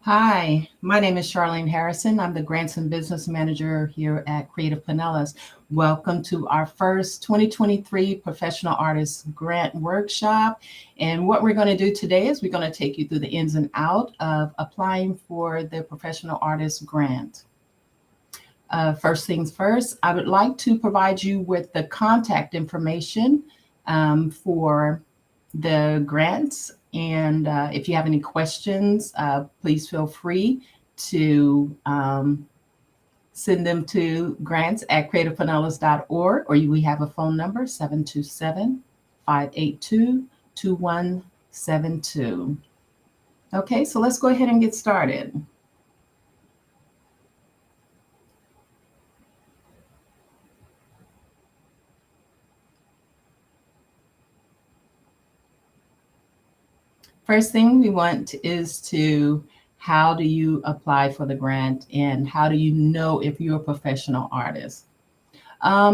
Hi, my name is Charlene Harrison. I'm the Grants and Business Manager here at Creative Pinellas. Welcome to our first 2023 Professional Artist Grant Workshop. And what we're going to do today is we're going to take you through the ins and out of applying for the Professional Artist Grant. First things first, I would like to provide you with the contact information for the grants. And if you have any questions, please feel free to send them to grants@creativepinellas.org, or we have a phone number, 727-582-2172. Okay, so let's go ahead and get started. First thing we want is to how do you apply for the grant and how do you know if you're a professional artist?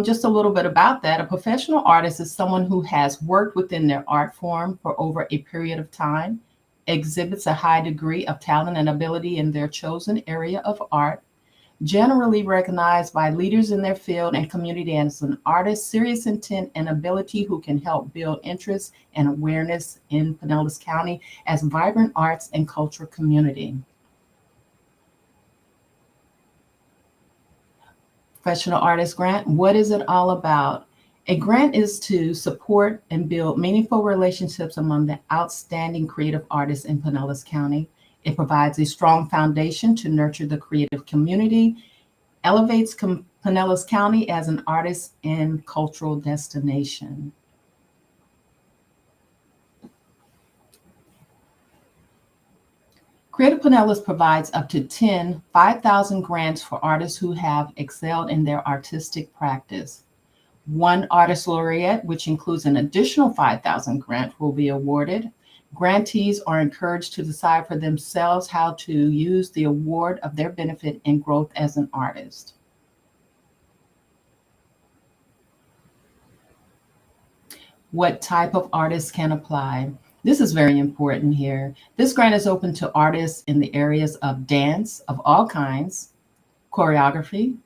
Just a little bit about that. A professional artist is someone who has worked within their art form for over a period of time, exhibits a high degree of talent and ability in their chosen area of art, generally recognized by leaders in their field and community as an artist, serious intent and ability who can help build interest and awareness in Pinellas County as vibrant arts and cultural community. Professional Artist Grant, what is it all about? A grant is to support and build meaningful relationships among the outstanding creative artists in Pinellas County. It provides a strong foundation to nurture the creative community, elevates Pinellas County as an artist and cultural destination. Creative Pinellas provides up to 10 5,000 grants for artists who have excelled in their artistic practice. One artist laureate, which includes an additional 5,000 grant, will be awarded. Grantees are encouraged to decide for themselves how to use the award of their benefit and growth as an artist. What type of artists can apply? This is very important here. This grant is open to artists in the areas of dance of all kinds, choreography,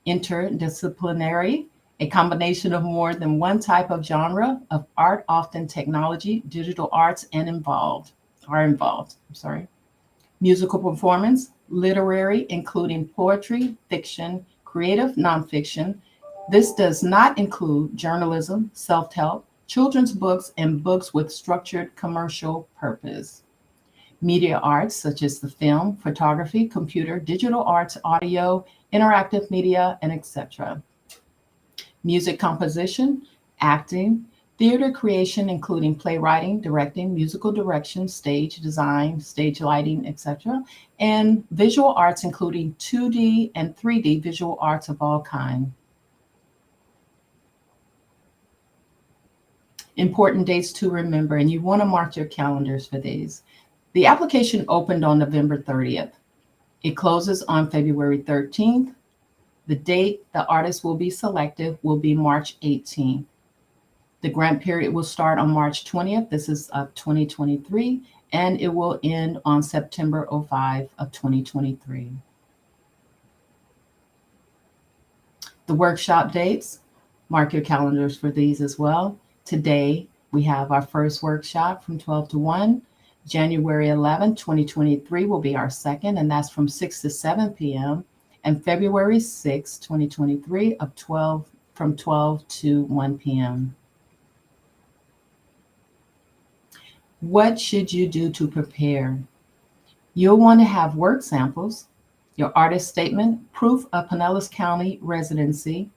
interdisciplinary, a combination of more than one type of genre of art, often technology, digital arts, and are involved. Musical performance, literary, including poetry, fiction, creative nonfiction. This does not include journalism, self-help, children's books, and books with structured commercial purpose. Media arts, such as the film, photography, computer, digital arts, audio, interactive media, and etc. Music composition, acting, theater creation, including playwriting, directing, musical direction, stage design, stage lighting, etc. And visual arts, including 2D and 3D visual arts of all kinds. Important dates to remember, and you want to mark your calendars for these. The application opened on November 30th. It closes on February 13th. The date the artist will be selected will be March 18th. The grant period will start on March 20th. This is of 2023, and it will end on September 5 of 2023. The workshop dates, mark your calendars for these as well. Today, we have our first workshop from 12 to 1. January 11, 2023 will be our second, and that's from 6 to 7 p.m. And February 6, 2023 from 12 to 1 p.m. What should you do to prepare? You'll want to have work samples, your artist statement, proof of Pinellas County residency,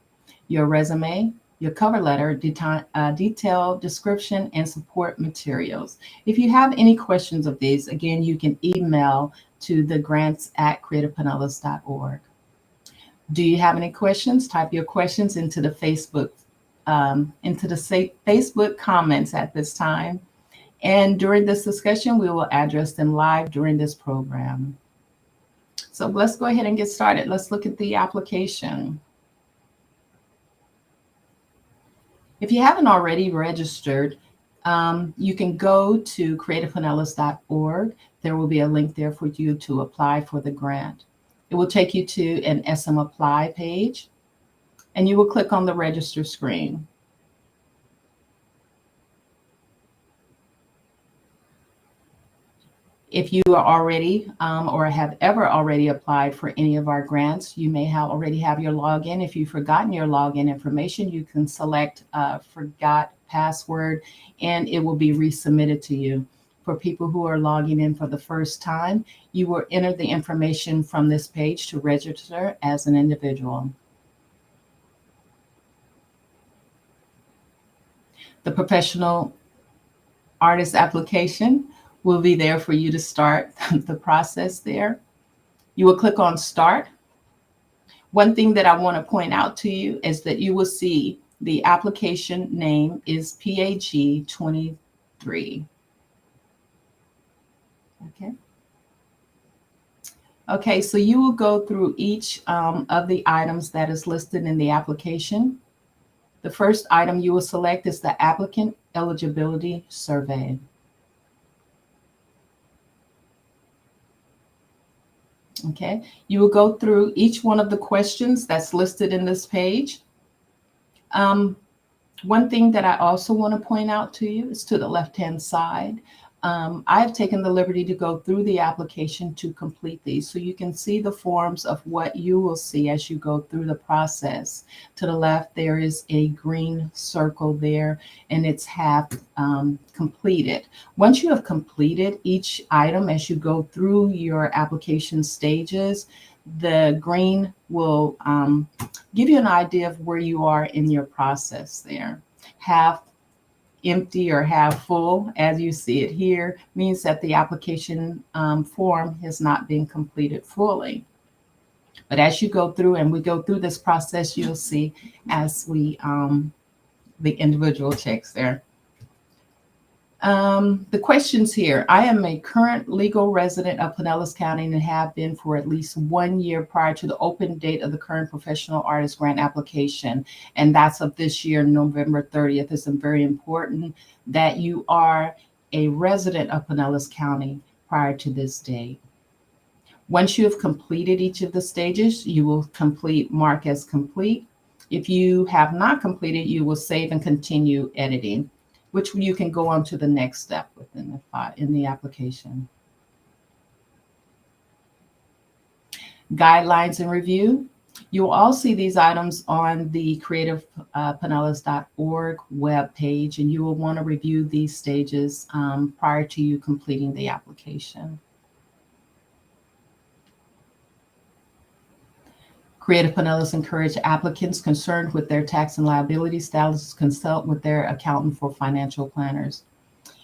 your resume, your cover letter, detailed description, and support materials. If you have any questions of these, again, you can email to the grants@creativepinellas.org. Do you have any questions? Type your questions into the Facebook comments at this time. And during this discussion, we will address them live during this program. So let's go ahead and get started. Let's look at the application. If you haven't already registered, You can go to creativepinellas.org. There will be a link there for you to apply for the grant. It will take you to an SM Apply page, and you will click on the register screen. If you are already or have ever already applied for any of our grants, you may already have your login. If you've forgotten your login information, you can select forgot password and it will be resubmitted to you. For people who are logging in for the first time, you will enter the information from this page to register as an individual. The professional artist application will be there for you to start the process there. You will click on Start. One thing that I want to point out to you is that you will see the application name is PAG 23. Okay, so you will go through each of the items that is listed in the application. The first item you will select is the Applicant Eligibility Survey. Okay, you will go through each one of the questions that's listed in this page. One thing that I also want to point out to you is to the left-hand side. I've taken the liberty to go through the application to complete these, so you can see the forms of what you will see as you go through the process. To the left, there is a green circle there, and it's half completed. Once you have completed each item as you go through your application stages, the green will give you an idea of where you are in your process there. Half empty or half full, as you see it here, means that the application form has not been completed fully. But as you go through and we go through this process, you'll see as we the individual checks there. The questions here. I am a current legal resident of Pinellas County and have been for at least 1 year prior to the open date of the current professional artist grant application. And that's of this year, November 30th. It's very important that you are a resident of Pinellas County prior to this date. Once you have completed each of the stages, you will mark as complete. If you have not completed, you will save and continue editing, which you can go on to the next step within the application. Guidelines and review. You will all see these items on the creativepinellas.org web page, and you will want to review these stages prior to you completing the application. Creative Pinellas encourage applicants concerned with their tax and liability status to consult with their accountant for financial planners.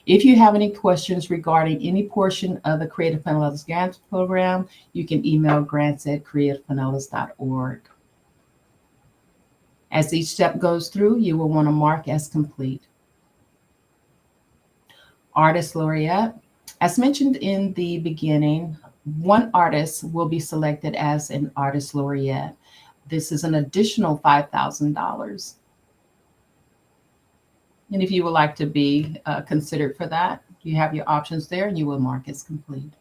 If you have any questions regarding any portion of the Creative Pinellas Grants Program, you can email grants@creativepinellas.org. As each step goes through, you will want to mark as complete. Artist Laureate. As mentioned in the beginning, one artist will be selected as an Artist Laureate. This is an additional $5,000. And if you would like to be considered for that, you have your options there and you will mark as complete.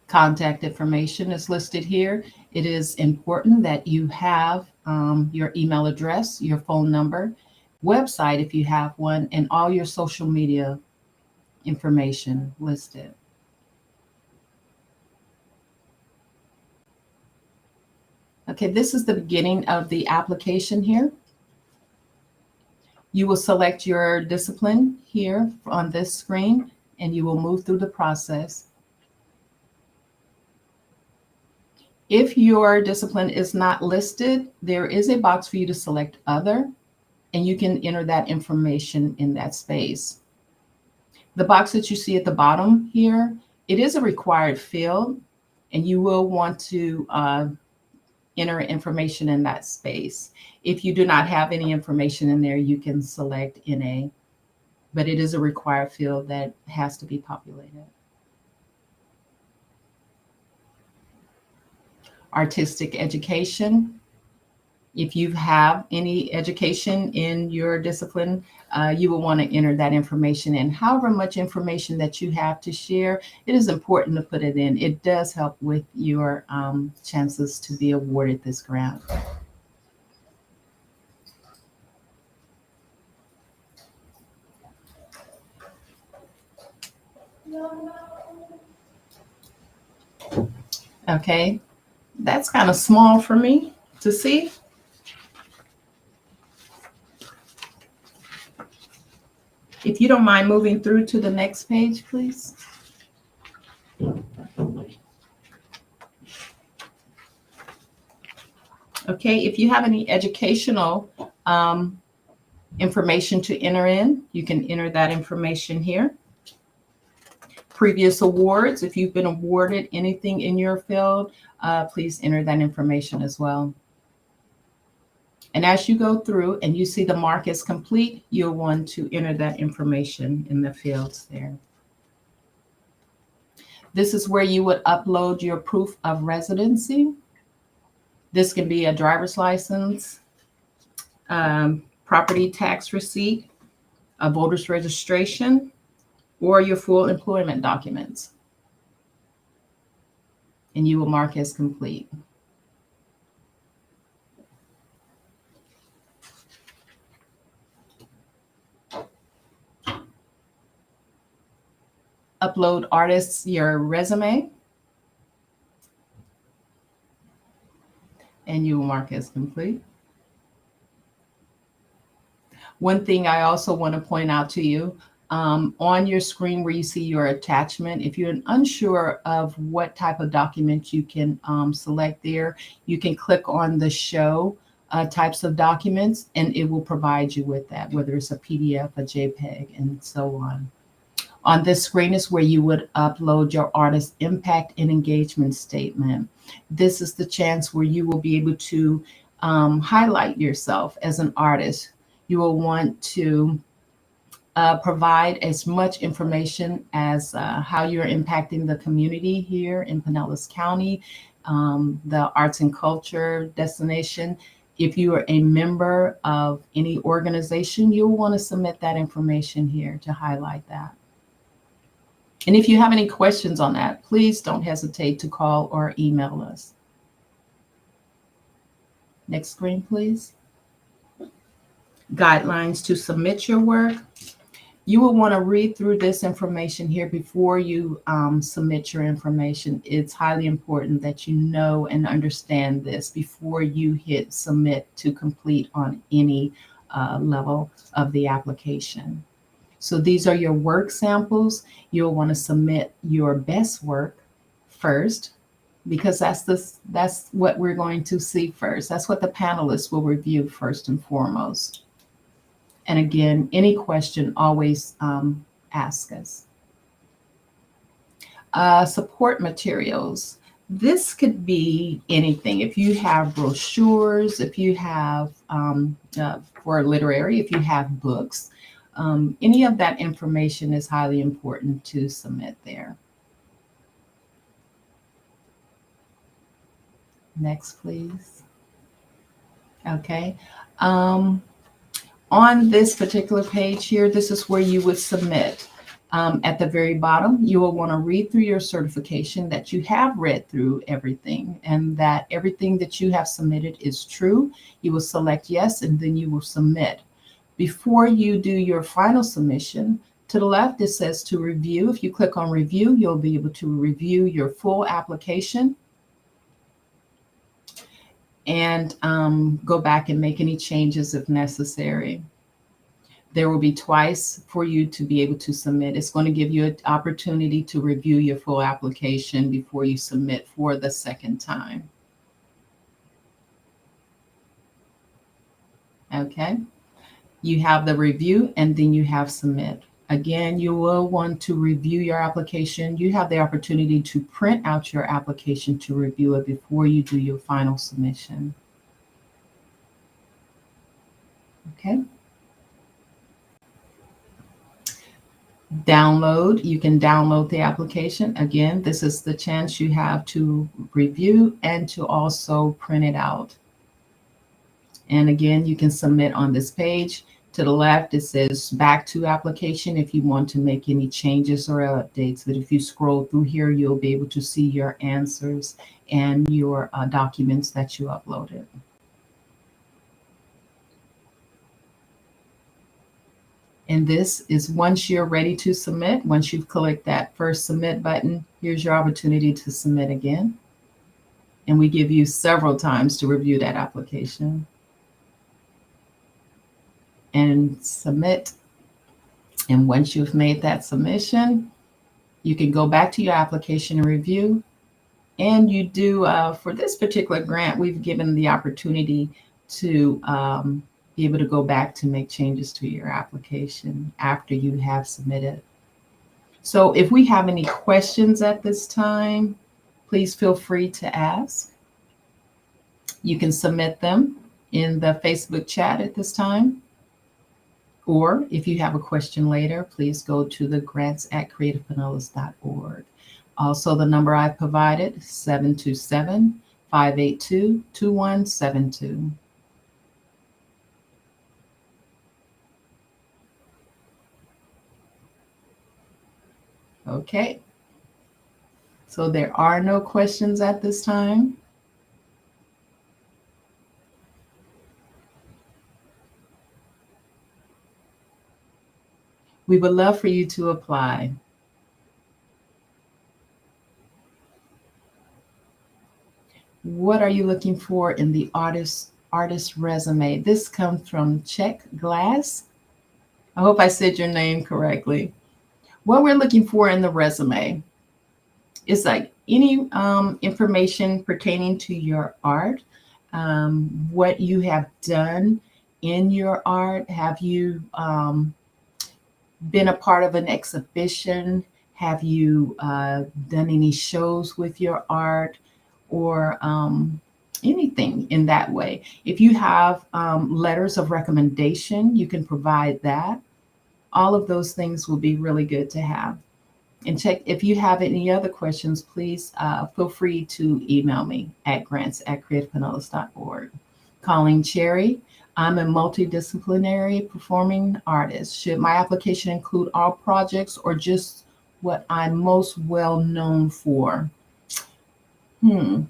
Contact information is listed here. It is important that you have your email address, your phone number, website if you have one, and all your social media information listed. Okay, this is the beginning of the application here. You will select your discipline here on this screen, and you will move through the process. If your discipline is not listed, there is a box for you to select Other, and you can enter that information in that space. The box that you see at the bottom here, it is a required field, and you will want to enter information in that space. If you do not have any information in there, you can select NA, but it is a required field that has to be populated. Artistic education. If you have any education in your discipline, you will want to enter that information in. However much information that you have to share, it is important to put it in. It does help with your chances to be awarded this grant. Okay, that's kind of small for me to see. If you don't mind moving through to the next page, please. Okay, if you have any educational information to enter in, you can enter that information here. Previous awards, if you've been awarded anything in your field, please enter that information as well. And as you go through and you see the mark is complete, you'll want to enter that information in the fields there. This is where you would upload your proof of residency. This can be a driver's license, property tax receipt, a voter's registration, or your full employment documents. And you will mark as complete. Upload artists your resume, and you will mark as complete. One thing I also want to point out to you, on your screen where you see your attachment, if you're unsure of what type of document you can select there, you can click on the show types of documents, and it will provide you with that, whether it's a PDF, a JPEG, and so on. On this screen is where you would upload your artist impact and engagement statement. This is the chance where you will be able to highlight yourself as an artist. You will want to provide as much information as how you're impacting the community here in Pinellas County, the arts and culture destination. If you are a member of any organization, you'll want to submit that information here to highlight that. And if you have any questions on that, please don't hesitate to call or email us. Next screen, please. Guidelines to submit your work. You will want to read through this information here before you submit your information. It's highly important that you know and understand this before you hit submit to complete on any level of the application. So these are your work samples. You'll want to submit your best work first, because that's what we're going to see first. That's what the panelists will review first and foremost. And again, any question, always ask us. Support materials. This could be anything. If you have brochures, if you have, for literary, if you have books, any of that information is highly important to submit there. Next, please. Okay. On this particular page here, this is where you would submit. At the very bottom, you will want to read through your certification that you have read through everything and that everything that you have submitted is true. You will select yes, and then you will submit. Before you do your final submission, to the left, it says to review. If you click on review, you'll be able to review your full application and go back and make any changes if necessary. There will be twice for you to be able to submit. It's going to give you an opportunity to review your full application before you submit for the second time. Okay. You have the review and then you have submit. Again, you will want to review your application. You have the opportunity to print out your application to review it before you do your final submission. Okay. Download. You can download the application. Again, this is the chance you have to review and to also print it out. And again, you can submit on this page. To the left, it says back to application if you want to make any changes or updates. But if you scroll through here, you'll be able to see your answers and your documents that you uploaded. And this is once you're ready to submit, once you've clicked that first submit button, here's your opportunity to submit again. And we give you several times to review that application and submit. And once you've made that submission, you can go back to your application and review. And you do, for this particular grant, we've given the opportunity to be able to go back to make changes to your application after you have submitted. So if we have any questions at this time, please feel free to ask. You can submit them in the Facebook chat at this time. Or if you have a question later, please go to the grants@creativepinellas.org. Also, the number I provided, 727-582-2172. Okay. So there are no questions at this time. We would love for you to apply. What are you looking for in the artist resume? This comes from Check Glass. I hope I said your name correctly. What we're looking for in the resume is like any information pertaining to your art, what you have done in your art. Have you been a part of an exhibition? Have you done any shows with your art, or anything in that way? If you have letters of recommendation, you can provide that. All of those things will be really good to have. And check if you have any other questions, please feel free to email me at grants@creativepinellas.org. Colleen Cherry. I'm a multidisciplinary performing artist. Should my application include all projects or just what I'm most well known for? I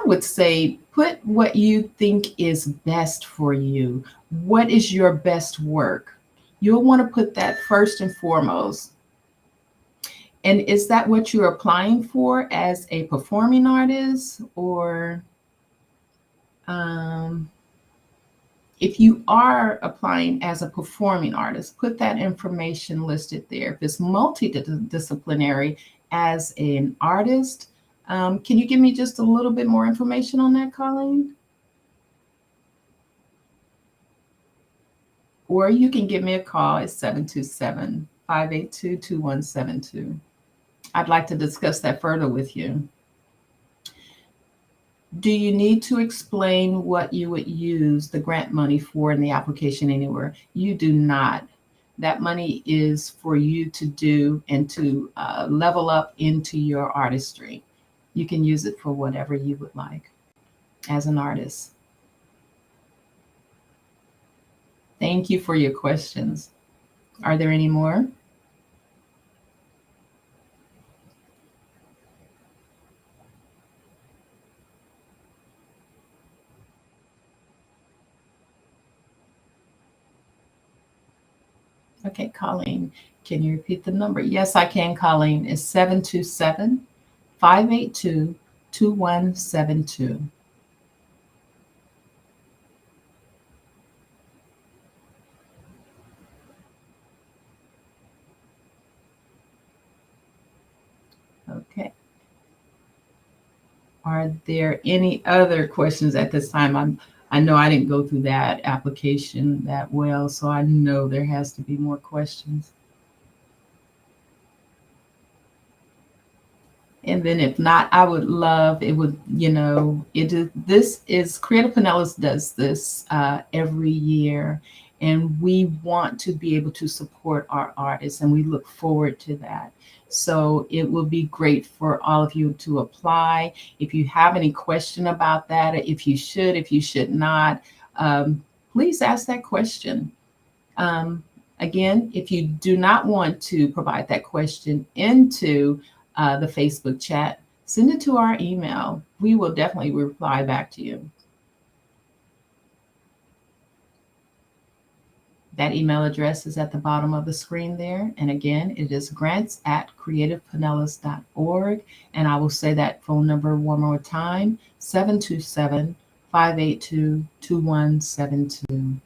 would say put what you think is best for you. What is your best work? You'll want to put that first and foremost. And is that what you're applying for as a performing artist? Or if you are applying as a performing artist, put that information listed there. If it's multidisciplinary as an artist, can you give me just a little bit more information on that, Colleen? Or you can give me a call at 727-582-2172. I'd like to discuss that further with you. Do you need to explain what you would use the grant money for in the application anywhere? You do not. That money is for you to do and to level up into your artistry. You can use it for whatever you would like as an artist. Thank you for your questions. Are there any more? Okay, Colleen, can you repeat the number? Yes, I can, Colleen. It's 727-582-2172. Okay. Are there any other questions at this time? I know I didn't go through that application that well, so I know there has to be more questions. And then if not, I would love, it would, this is, Creative Pinellas does this every year, and we want to be able to support our artists, and we look forward to that. So it will be great for all of you to apply. If you have any question about that, if you should not, please ask that question. Again, if you do not want to provide that question into the Facebook chat, send it to our email. We will definitely reply back to you. That email address is at the bottom of the screen there. And again, it is grants@creativepinellas.org. And I will say that phone number one more time, 727-582-2172.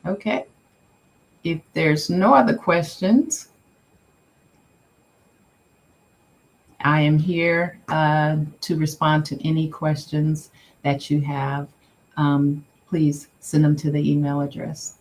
Okay. If there's no other questions, I am here to respond to any questions that you have. Please send them to the email address.